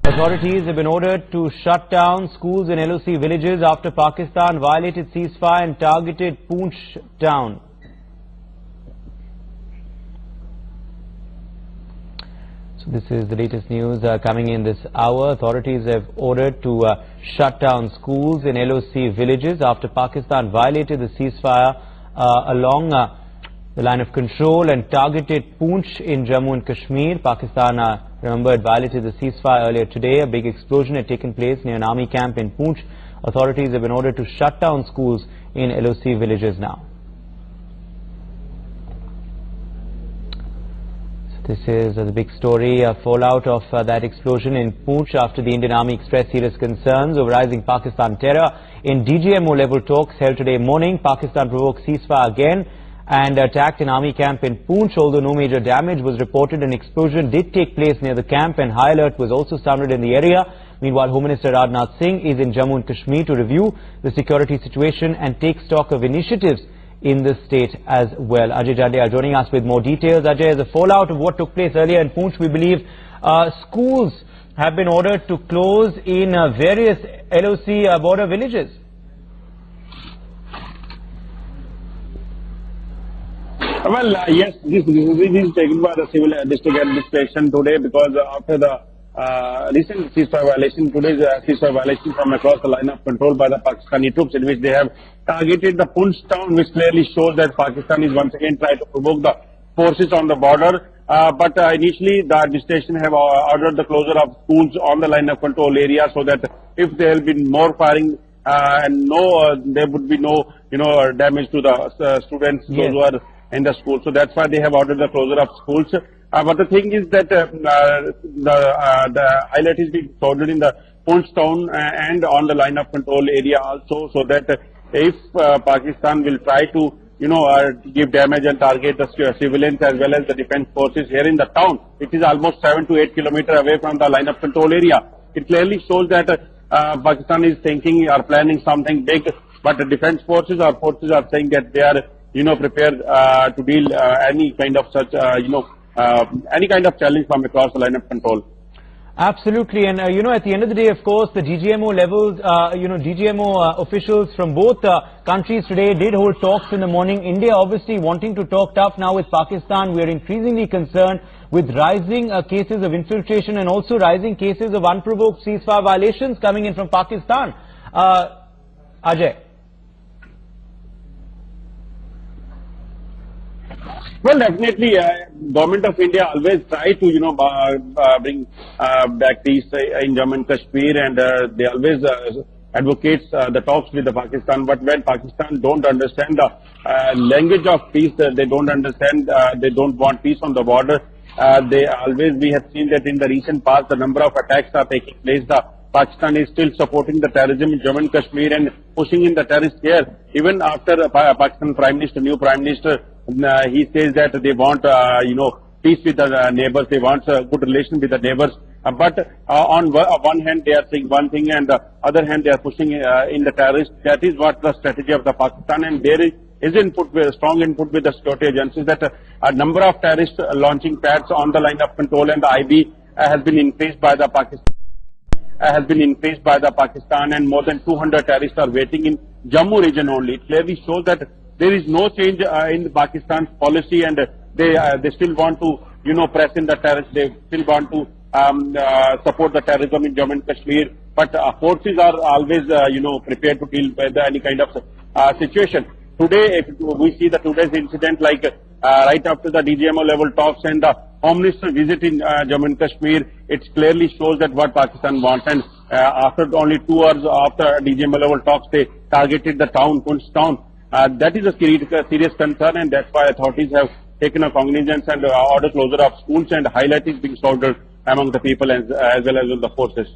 Authorities have been ordered to shut down schools in LOC villages after Pakistan violated ceasefire and targeted Poonch town. So this is the latest news coming in this hour. Authorities have ordered to shut down schools in LOC villages after Pakistan violated the ceasefire along the line of control and targeted Poonch in Jammu and Kashmir. Pakistan, remember, it violated the ceasefire earlier today. A big explosion had taken place near an army camp in Poonch. Authorities have been ordered to shut down schools in LOC villages now. So this is the big story, fallout of that explosion in Poonch after the Indian Army expressed serious concerns over rising Pakistan terror. In DGMO level talks held today morning, Pakistan provoked ceasefire again and attacked an army camp in Poonch. Although no major damage was reported, an explosion did take place near the camp and high alert was also sounded in the area. Meanwhile, Home Minister Rajnath Singh is in Jammu and Kashmir to review the security situation and take stock of initiatives in the state as well. Ajay Jadya joining us with more details. Ajay, as a fallout of what took place earlier in Poonch, we believe schools have been ordered to close in various LOC border villages. Well, yes, this decision is taken by the civil district administration today because after the recent ceasefire violation, today's ceasefire violation from across the line of control by the Pakistani troops, in which they have targeted the Poonch town, which clearly shows that Pakistan is once again trying to provoke the forces on the border. But initially, the administration have ordered the closure of schools on the line of control area, so that if there will be more firing and there would be no, damage to the students, those who are in the school. So that's why they have ordered the closure of schools. But the thing is that the highlight is being ordered in the Poonch town and on the line of control area also, so that if Pakistan will try to, give damage and target the civilians as well as the defense forces here in the town, it is almost 7 to 8 kilometers away from the line of control area. It clearly shows that Pakistan is thinking or planning something big, but the defense forces or forces are saying that they are prepared to deal any kind of such, any kind of challenge from across the line of control. Absolutely, and at the end of the day, of course, the DGMO levels, DGMO officials from both countries today did hold talks in the morning. India obviously wanting to talk tough now with Pakistan. We are increasingly concerned with rising cases of infiltration and also rising cases of unprovoked ceasefire violations coming in from Pakistan. Ajay. Well, definitely, Government of India always try to, bring back peace in Jammu and Kashmir, and they always advocates the talks with the Pakistan. But when Pakistan don't understand the language of peace, they don't understand, they don't want peace on the border. We have seen that in the recent past, the number of attacks are taking place. Pakistan is still supporting the terrorism in Jammu and Kashmir and pushing in the terrorists here. Even after Pakistan Prime Minister, new Prime Minister, he says that they want, peace with the neighbors. They want a good relation with the neighbors. But on one hand, they are saying one thing, and the other hand, they are pushing in the terrorists. That is what the strategy of the Pakistan, and there is input, strong input with the security agencies that a number of terrorist launching pads on the line of control and the IB has been increased by the Pakistan. And more than 200 terrorists are waiting in Jammu region only. It clearly shows that there is no change in Pakistan's policy, and they still want to, press in the terrorists. They still want to support the terrorism in Jammu and Kashmir. But forces are always, prepared to deal with any kind of situation. Today, if we see today's incident, like right after the DGMO level talks and the Home Minister visit in Jammu and Kashmir, it clearly shows that what Pakistan wants. And after only 2 hours after DGMO level talks, they targeted the town, Poonch town. That is a serious concern, and that's why authorities have taken a cognizance and ordered closure of schools, and highlight is being shouldered among the people as well as the forces.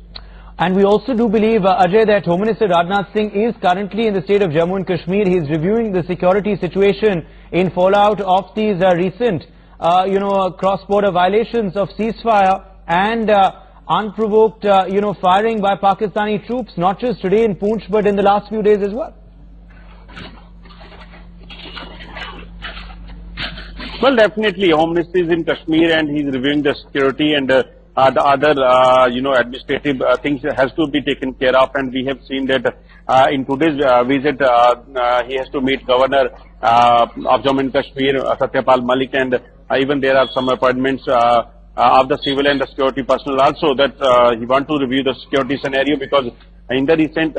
And we also do believe, Ajay, that Home Minister Rajnath Singh is currently in the state of Jammu and Kashmir. He is reviewing the security situation in fallout of these recent, cross-border violations of ceasefire and unprovoked, firing by Pakistani troops, not just today in Poonch, but in the last few days as well. Well, definitely, Home Minister is in Kashmir and he's reviewing the security, and the other, administrative things has to be taken care of. And we have seen that in today's visit, he has to meet Governor of Jammu and Kashmir, Satyapal Malik, and even there are some appointments of the civil and the security personnel also, that he want to review the security scenario, because in the recent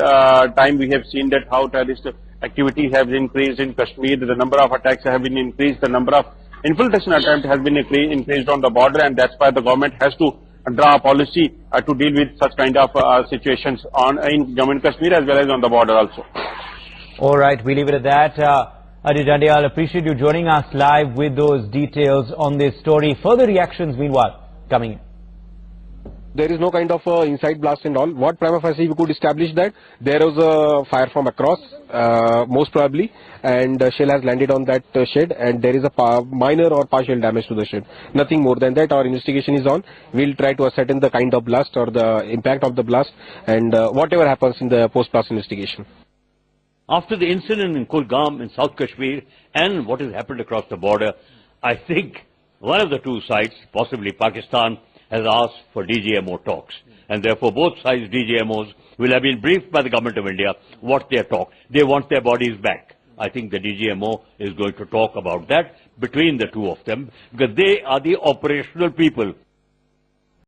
time we have seen that how terrorist activity has increased in Kashmir, the number of attacks have been increased, the number of infiltration attempt has been increased on the border, and that's why the government has to draw a policy to deal with such kind of situations in Jammu and Kashmir as well as on the border also. All right, we leave it at that. Ajay Dandia, I'll appreciate you joining us live with those details on this story. Further reactions meanwhile coming in. There is no kind of inside blast and all. What prima facie we could establish that there was a fire from across, most probably, and shell has landed on that shed, and there is a minor or partial damage to the shed. Nothing more than that. Our investigation is on. We'll try to ascertain the kind of blast or the impact of the blast, and whatever happens in the post-blast investigation. After the incident in Kulgam in South Kashmir and what has happened across the border, I think one of the two sides, possibly Pakistan, has asked for DGMO talks. And therefore both sides, DGMOs, will have been briefed by the government of India what they talk. They want their bodies back. I think the DGMO is going to talk about that between the two of them, because they are the operational people.